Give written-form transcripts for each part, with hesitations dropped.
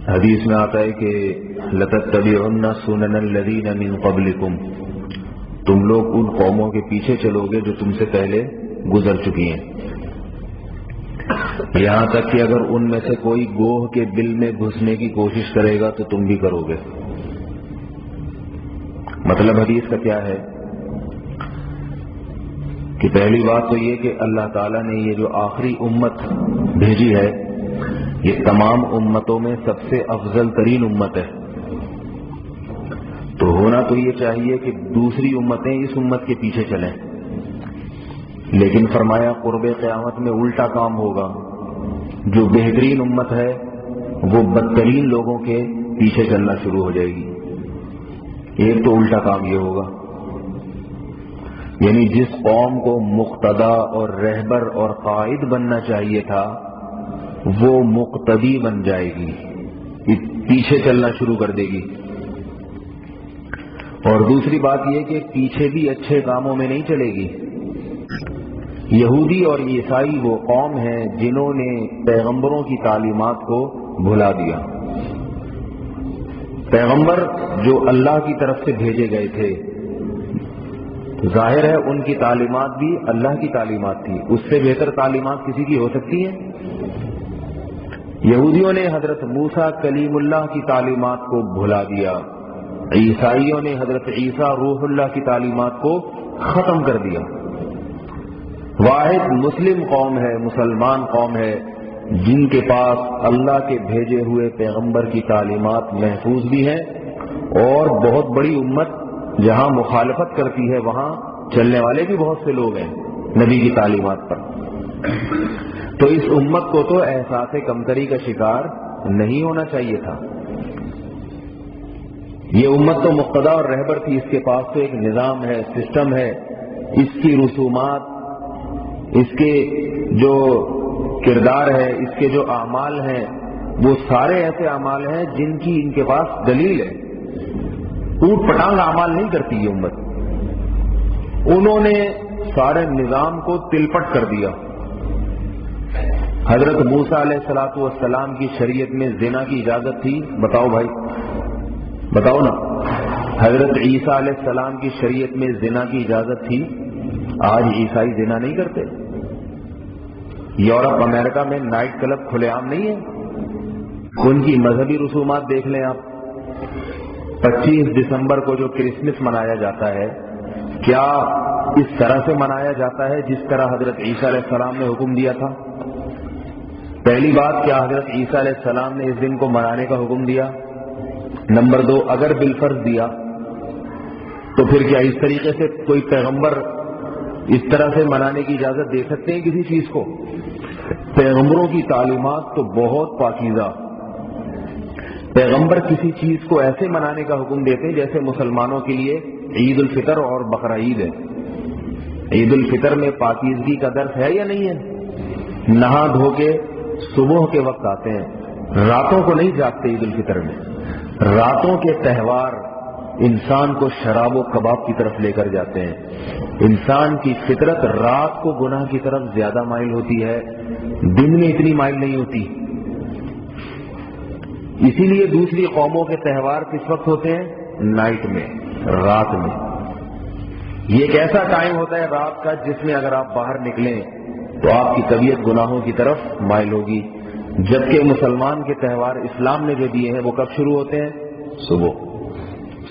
حدیث میں آتا ہے کہ لَتَتَّبِعُنَّ سُنَنَ الَّذِينَ مِن قَبْلِكُمْ، تم لوگ ان قوموں کے پیچھے چلو گے جو تم سے پہلے گزر چکی ہیں، یہاں تک کہ اگر ان میں سے کوئی گوہ کے بل میں گھسنے کی کوشش کرے گا تو تم بھی کرو گے۔ مطلب حدیث کا کیا ہے کہ پہلی بات تو یہ کہ اللہ تعالیٰ نے یہ جو آخری امت بھیجی ہے یہ تمام امتوں میں سب سے افضل ترین امت ہے، تو ہونا تو یہ چاہیے کہ دوسری امتیں اس امت کے پیچھے چلیں، لیکن فرمایا قرب قیامت میں الٹا کام ہوگا، جو بہترین امت ہے وہ بدترین لوگوں کے پیچھے چلنا شروع ہو جائے گی۔ ایک تو الٹا کام یہ ہوگا، یعنی جس قوم کو مقتدا اور رہبر اور قائد بننا چاہیے تھا وہ مقتدی بن جائے گی، پیچھے چلنا شروع کر دے گی۔ اور دوسری بات یہ کہ پیچھے بھی اچھے کاموں میں نہیں چلے گی۔ یہودی اور عیسائی وہ قوم ہیں جنہوں نے پیغمبروں کی تعلیمات کو بھلا دیا۔ پیغمبر جو اللہ کی طرف سے بھیجے گئے تھے، ظاہر ہے ان کی تعلیمات بھی اللہ کی تعلیمات تھی، اس سے بہتر تعلیمات کسی کی ہو سکتی ہیں؟ یہودیوں نے حضرت موسیٰ کلیم اللہ کی تعلیمات کو بھلا دیا، عیسائیوں نے حضرت عیسیٰ روح اللہ کی تعلیمات کو ختم کر دیا۔ واحد مسلم قوم ہے، مسلمان قوم ہے جن کے پاس اللہ کے بھیجے ہوئے پیغمبر کی تعلیمات محفوظ بھی ہیں، اور بہت بڑی امت جہاں مخالفت کرتی ہے وہاں چلنے والے بھی بہت سے لوگ ہیں نبی کی تعلیمات پر۔ تو اس امت کو تو احساس کمتری کا شکار نہیں ہونا چاہیے تھا۔ یہ امت تو مقتدا اور رہبر تھی، اس کے پاس تو ایک نظام ہے، سسٹم ہے، اس کی رسومات، اس کے جو کردار ہے، اس کے جو اعمال ہیں وہ سارے ایسے اعمال ہیں جن کی ان کے پاس دلیل ہے۔ اوٹ پٹانگ اعمال نہیں کرتی یہ امت، انہوں نے سارے نظام کو تلپٹ کر دیا۔ حضرت موسیٰ علیہ الصلوۃ والسلام کی شریعت میں زنا کی اجازت تھی؟ بتاؤ بھائی، بتاؤ نا۔ حضرت عیسیٰ علیہ السلام کی شریعت میں زنا کی اجازت تھی؟ آج عیسائی زنا نہیں کرتے۔ یورپ امریکہ میں نائٹ کلب کھلے عام نہیں ہے، ان کی مذہبی رسومات دیکھ لیں آپ۔ 25 دسمبر کو جو کرسمس منایا جاتا ہے، کیا اس طرح سے منایا جاتا ہے جس طرح حضرت عیسیٰ علیہ السلام نے حکم دیا تھا؟ پہلی بات، کیا حضرت عیسیٰ علیہ السلام نے اس دن کو منانے کا حکم دیا؟ نمبر 2، اگر بالفرض دیا تو پھر کیا اس طریقے سے کوئی پیغمبر اس طرح سے منانے کی اجازت دے سکتے ہیں کسی چیز کو؟ پیغمبروں کی تعلیمات تو بہت پاکیزہ۔ پیغمبر کسی چیز کو ایسے منانے کا حکم دیتے ہیں جیسے مسلمانوں کے لیے عید الفطر اور بقرہ عید ہے۔ عید الفطر میں پاکیزگی کا درس ہے یا نہیں ہے؟ نہا دھو کے صبح کے وقت آتے ہیں، راتوں کو نہیں جاگتے عید الفطر میں۔ راتوں کے تہوار انسان کو شراب و کباب کی طرف لے کر جاتے ہیں۔ انسان کی فطرت رات کو گناہ کی طرف زیادہ مائل ہوتی ہے، دن میں اتنی مائل نہیں ہوتی۔ اسی لیے دوسری قوموں کے تہوار کس وقت ہوتے ہیں؟ نائٹ میں، رات میں۔ یہ ایک ایسا ٹائم ہوتا ہے رات کا جس میں اگر آپ باہر نکلیں تو آپ کی طبیعت گناہوں کی طرف مائل ہوگی، جبکہ مسلمان کے تہوار اسلام نے جو دیے ہیں وہ کب شروع ہوتے ہیں؟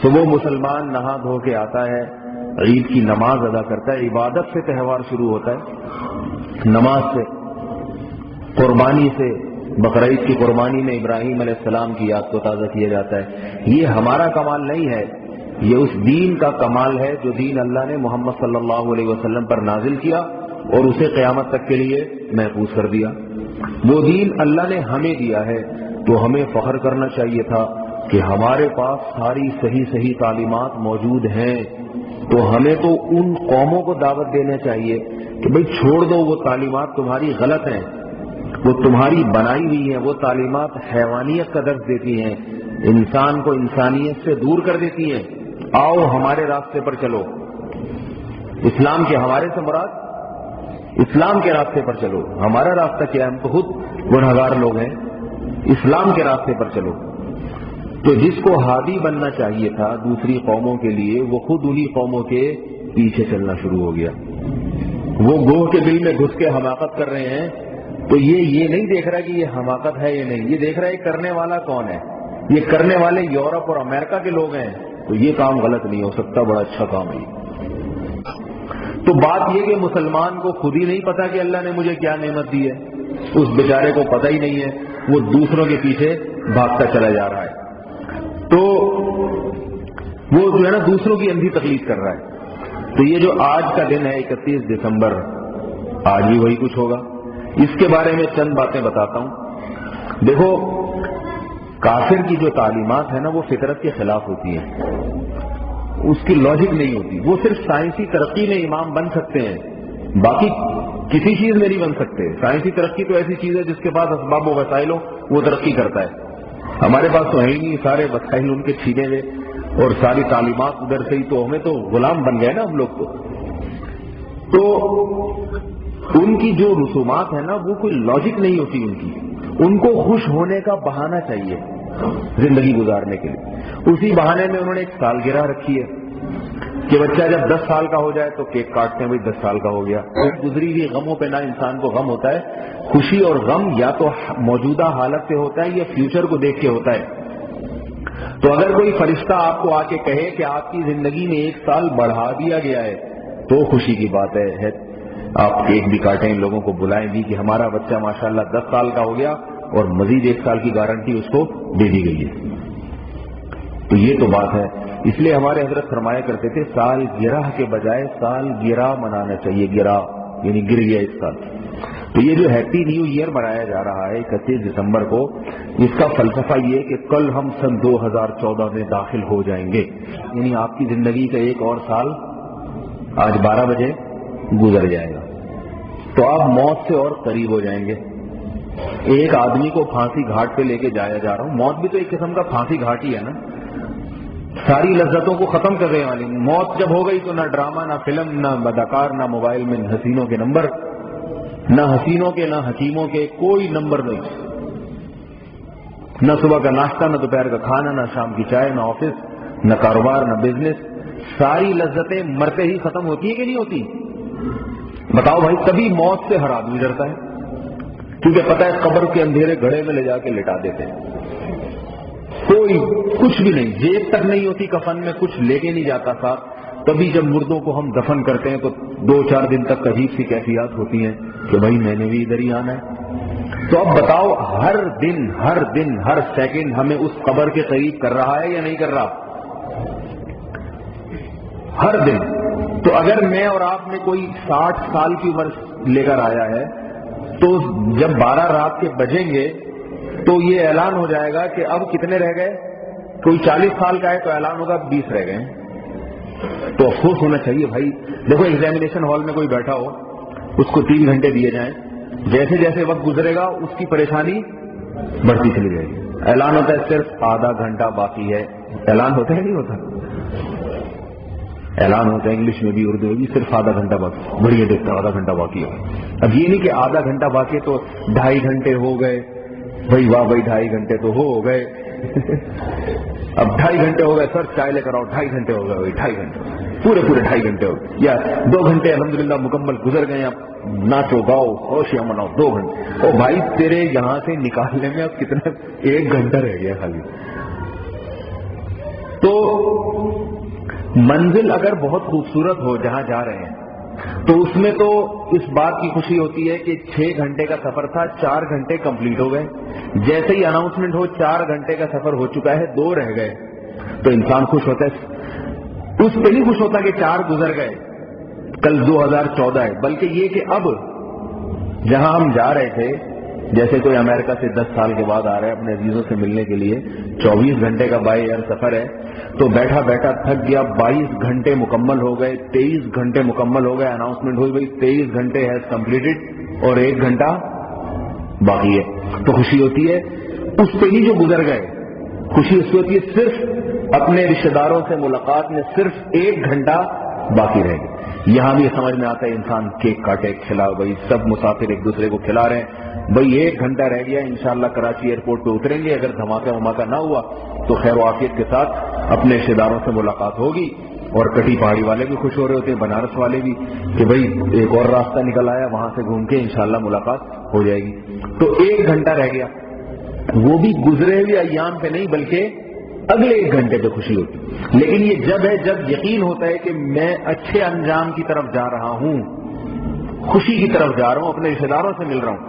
صبح مسلمان نہا دھو کے آتا ہے، عید کی نماز ادا کرتا ہے، عبادت سے تہوار شروع ہوتا ہے، نماز سے، قربانی سے۔ بقرعید کی قربانی میں ابراہیم علیہ السلام کی یاد کو تازہ کیا جاتا ہے۔ یہ ہمارا کمال نہیں ہے، یہ اس دین کا کمال ہے جو دین اللہ نے محمد صلی اللہ علیہ وسلم پر نازل کیا اور اسے قیامت تک کے لیے محفوظ کر دیا۔ وہ دین اللہ نے ہمیں دیا ہے، تو ہمیں فخر کرنا چاہیے تھا کہ ہمارے پاس ساری صحیح تعلیمات موجود ہیں۔ تو ہمیں تو ان قوموں کو دعوت دینا چاہیے کہ بھئی چھوڑ دو، وہ تعلیمات تمہاری غلط ہیں، وہ تمہاری بنائی ہوئی ہیں، وہ تعلیمات حیوانیت کا درس دیتی ہیں، انسان کو انسانیت سے دور کر دیتی ہیں۔ آؤ ہمارے راستے پر چلو، اسلام کے ہمارے سے مراد اسلام کے راستے پر چلو۔ ہمارا راستہ کیا ہے؟ ہم تو خود گنہگار لوگ ہیں، اسلام کے راستے پر چلو. تو جس کو ہادی بننا چاہیے تھا دوسری قوموں کے لیے، وہ خود انہی قوموں کے پیچھے چلنا شروع ہو گیا. وہ گوہ کے دل میں گھس کے حماقت کر رہے ہیں، تو یہ نہیں دیکھ رہا کہ یہ حماقت ہے یا نہیں، یہ دیکھ رہا ہے کرنے والا کون ہے. یہ کرنے والے یورپ اور امریکہ کے لوگ ہیں، تو یہ کام غلط نہیں ہو سکتا، بڑا اچھا کام ہے. تو بات یہ کہ مسلمان کو خود ہی نہیں پتا کہ اللہ نے مجھے کیا نعمت دی ہے، اس بیچارے کو پتہ ہی نہیں ہے، وہ دوسروں کے پیچھے بھاگتا چلا جا رہا ہے. تو وہ جو ہے نا دوسروں کی اندھی تقلید کر رہا ہے. تو یہ جو آج کا دن ہے 31 دسمبر، آج بھی وہی کچھ ہوگا. اس کے بارے میں چند باتیں بتاتا ہوں. دیکھو، کافر کی جو تعلیمات ہیں نا وہ فطرت کے خلاف ہوتی ہیں، اس کی لاجک نہیں ہوتی. وہ صرف سائنسی ترقی میں امام بن سکتے ہیں، باقی کسی چیز میں نہیں بن سکتے. سائنسی ترقی تو ایسی چیز ہے جس کے پاس اسباب و وسائل ہو وہ ترقی کرتا ہے. ہمارے پاس تو ہے ہی نہیں، سارے وسائل ان کے چھینے ہوئے اور ساری تعلیمات ادھر سے ہی، تو ہمیں تو غلام بن گئے نا ہم لوگ. تو ان کی جو رسومات ہیں نا وہ کوئی لاجک نہیں ہوتی ان کی. ان کو خوش ہونے کا بہانہ چاہیے زندگی گزارنے کے لیے. اسی بہانے میں انہوں نے ایک سالگرہ رکھی ہے کہ بچہ جب 10 سال کا ہو جائے تو کیک کاٹتے ہیں، بھائی 10 سال کا ہو گیا. گزری ہوئی غموں پہ نہ انسان کو غم ہوتا ہے. خوشی اور غم یا تو موجودہ حالت سے ہوتا ہے یا فیوچر کو دیکھ کے ہوتا ہے. تو اگر کوئی فرشتہ آپ کو آ کے کہے کہ آپ کی زندگی میں 1 سال بڑھا دیا گیا ہے تو خوشی کی بات ہے. آپ کیک بھی کاٹیں، لوگوں کو بلائیں بھی کہ ہمارا بچہ ماشاءاللہ 10 سال کا ہو گیا اور مزید 1 سال کی گارنٹی اس کو دے دی گئی ہے. تو یہ تو بات ہے. اس لیے ہمارے حضرت فرمایا کرتے تھے سال گرہ کے بجائے سال گرا منانا چاہیے. گرا یعنی گر گیا 1 سال. تو یہ جو ہیپی نیو ایئر منایا جا رہا ہے 31 دسمبر کو، اس کا فلسفہ یہ کہ کل ہم سن 2014 میں داخل ہو جائیں گے. یعنی آپ کی زندگی کا 1 اور سال آج 12 بجے گزر جائے گا، تو آپ موت سے اور قریب ہو جائیں گے. ایک آدمی کو پھانسی گھاٹ پہ لے کے جایا جا رہا ہوں. موت بھی تو ایک قسم کا پھانسی گھاٹ ہی ہے نا، ساری لذتوں کو ختم کرنے والی. موت جب ہو گئی تو نہ ڈرامہ، نہ فلم، نہ اداکار، نہ موبائل میں حسینوں کے نمبر، نہ حسینوں کے، نہ حکیموں کے، کوئی نمبر نہیں. نہ صبح کا ناشتہ، نہ دوپہر کا کھانا، نہ شام کی چائے، نہ آفس، نہ کاروبار، نہ بزنس. ساری لذتیں مرتے ہی ختم ہوتی ہیں کہ نہیں ہوتی؟ بتاؤ بھائی. تبھی موت سے ہر آدمی ڈرتا ہے، کیونکہ پتہ ہے قبر کے اندھیرے گڑھے میں لے جا کے لٹا دیتے ہیں. کوئی کچھ بھی نہیں، جیب تک نہیں ہوتی کفن میں، کچھ لے کے نہیں جاتا ساتھ. تبھی جب مردوں کو ہم دفن کرتے ہیں تو 2-4 دن تک عجیب سی کیفیات ہوتی ہیں کہ بھائی میں نے بھی ادھر ہی آنا ہے. تو اب بتاؤ، ہر دن ہر سیکنڈ ہمیں اس قبر کے قریب کر رہا ہے یا نہیں کر رہا؟ ہر دن. تو اگر میں اور آپ میں کوئی 60 سال کی عمر لے کر آیا ہے تو جب 12 رات کے بجیں گے تو یہ اعلان ہو جائے گا کہ اب کتنے رہ گئے. کوئی 40 سال کا ہے تو اعلان ہوگا 20 رہ گئے. تو افسوس ہونا چاہیے بھائی. دیکھو، ایگزامینیشن ہال میں کوئی بیٹھا ہو، اس کو 3 گھنٹے دیے جائیں، جیسے جیسے وقت گزرے گا اس کی پریشانی بڑھتی چلی جائے گی. اعلان ہوتا ہے صرف آدھا گھنٹہ باقی ہے. اعلان ہوتا ہے نہیں ہوتا؟ اعلان ہوتا ہے انگلش میں بھی اردو میں بھی، صرف آدھا گھنٹہ باقی. بڑھیا دیکھتا آدھا گھنٹہ باقی ہے. اب یہ نہیں کہ آدھا گھنٹہ باقی تو 2.5 گھنٹے ہو گئے. بھائی واہ بھائی 2.5 گھنٹے تو ہو گئے. اب 2.5 گھنٹے ہو گئے سر، چائے لے کر آؤ. 2.5 گھنٹے ہو گئے بھائی، 2.5 گھنٹے پورے 2.5 گھنٹے ہو گئے، یا 2 گھنٹے الحمدللہ مکمل گزر گئے. اب ناچو گاؤ خوشیاں مناؤ 2 گھنٹے. او بھائی تیرے یہاں سے نکالنے میں اب کتنا 1 گھنٹہ رہ گیا خالی. تو منزل اگر بہت خوبصورت ہو جہاں جا رہے ہیں تو اس میں تو اس بات کی خوشی ہوتی ہے کہ 6 گھنٹے کا سفر تھا، 4 گھنٹے کمپلیٹ ہو گئے. جیسے ہی اناؤنسمنٹ ہو 4 گھنٹے کا سفر ہو چکا ہے، 2 رہ گئے، تو انسان خوش ہوتا ہے. اس پہ نہیں خوش ہوتا کہ 4 گزر گئے، کل 2014 ہے، بلکہ یہ کہ اب جہاں ہم جا رہے تھے، جیسے کوئی امریکہ سے 10 سال کے بعد آ رہا ہے اپنے عزیزوں سے ملنے کے لیے، 24 گھنٹے کا بائی ایئر سفر ہے، تو بیٹھا بیٹھا تھک گیا. 22 گھنٹے مکمل ہو گئے، 23 گھنٹے مکمل ہو گئے. اناؤنسمنٹ ہوئی بھائی 23 گھنٹے ہیز کمپلیٹڈ اور 1 گھنٹہ باقی ہے. تو خوشی ہوتی ہے اس پہ ہی جو گزر گئے. خوشی اس کی ہوتی ہے صرف اپنے رشتے داروں سے ملاقات میں صرف 1 گھنٹہ باقی رہ گئے. یہاں بھی سمجھ میں آتا ہے انسان کیک کاٹے کھلا, بھائی سب مسافر ایک دوسرے کو کھلا رہے ہیں, بھائی 1 گھنٹہ رہ گیا انشاءاللہ کراچی ایئرپورٹ پہ اتریں گے, اگر دھماکہ نہ ہوا تو خیر و عافیت کے ساتھ اپنے رشتے داروں سے ملاقات ہوگی. اور کٹی پہاڑی والے بھی خوش ہو رہے ہوتے ہیں, بنارس والے بھی, کہ بھئی ایک اور راستہ نکل آیا, وہاں سے گھوم کے انشاءاللہ ملاقات ہو جائے گی. تو 1 گھنٹہ رہ گیا, وہ بھی گزرے ہوئے ایام پہ نہیں بلکہ اگلے 1 گھنٹے پہ خوشی ہوتی. لیکن یہ جب ہے جب یقین ہوتا ہے کہ میں اچھے انجام کی طرف جا رہا ہوں, خوشی کی طرف جا رہا ہوں, اپنے رشتے داروں سے مل رہا ہوں.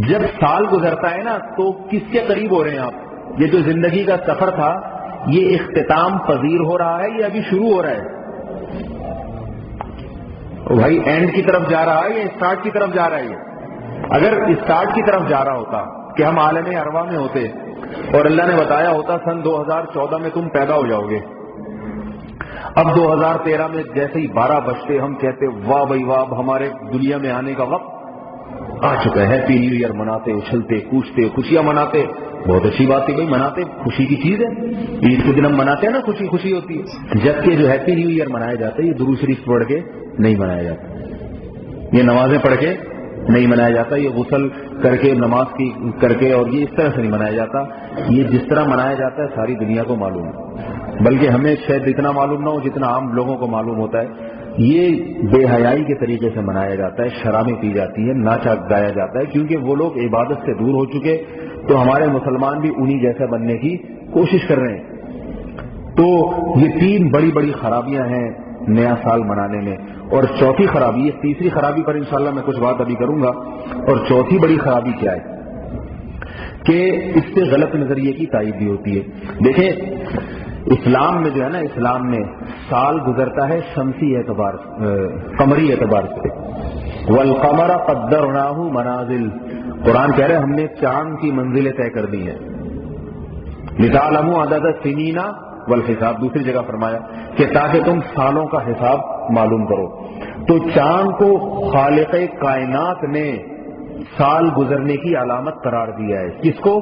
جب سال گزرتا ہے نا تو کس کے قریب ہو رہے ہیں آپ؟ یہ جو زندگی کا سفر تھا یہ اختتام پذیر ہو رہا ہے یا ابھی شروع ہو رہا ہے؟ بھائی اینڈ کی طرف جا رہا ہے یا اسٹارٹ کی طرف جا رہا ہے؟ یہ اگر اسٹارٹ کی طرف جا رہا ہوتا کہ ہم عالم ارواح میں ہوتے اور اللہ نے بتایا ہوتا سن 2014 میں تم پیدا ہو جاؤ گے, اب 2013 میں جیسے ہی 12 بجتے ہم کہتے واہ بھائی واہ, اب ہمارے دنیا میں آنے کا وقت آ چکا ہے, ہیپی نیو ایئر مناتے, اچھلتے کودتے, خوشیاں مناتے. بہت اچھی بات ہے بھائی, مناتے, خوشی کی چیز ہے. عید کے دن ہم مناتے ہیں نا, خوشی خوشی ہوتی ہے. جبکہ جو ہیپی نیو ایئر منایا جاتا ہے یہ درود شریف پڑھ کے نہیں منایا جاتا, یہ نمازیں پڑھ کے نہیں منایا جاتا, یہ غسل کر کے نماز کی کر کے اور یہ اس طرح سے نہیں منایا جاتا. یہ جس طرح منایا جاتا ہے ساری دنیا کو معلوم ہے, بلکہ ہمیں شاید اتنا معلوم نہ ہو جتنا عام لوگوں کو معلوم ہوتا ہے. یہ بے حیائی کے طریقے سے منایا جاتا ہے, شرابیں پی جاتی ہیں, ناچا گایا جاتا ہے, کیونکہ وہ لوگ عبادت سے دور ہو چکے, تو ہمارے مسلمان بھی انہی جیسا بننے کی کوشش کر رہے ہیں. تو یہ 3 بڑی بڑی خرابیاں ہیں نیا سال منانے میں. اور چوتھی خرابی, یہ تیسری خرابی پر انشاءاللہ میں کچھ بات ابھی کروں گا, اور چوتھی بڑی خرابی کیا ہے کہ اس سے غلط نظریے کی تائید بھی ہوتی ہے. دیکھیں اسلام میں جو ہے نا, اسلام میں سال گزرتا ہے شمسی اعتبار قمری اعتبار سے. والقمر قدرناہ منازل, قرآن کہہ رہے ہیں ہم نے چاند کی منزلیں طے کر دی ہیں. لتعلموا عدد السنین والحساب, دوسری جگہ فرمایا کہ تاکہ تم سالوں کا حساب معلوم کرو. تو چاند کو خالق کائنات نے سال گزرنے کی علامت قرار دیا ہے. کس کو؟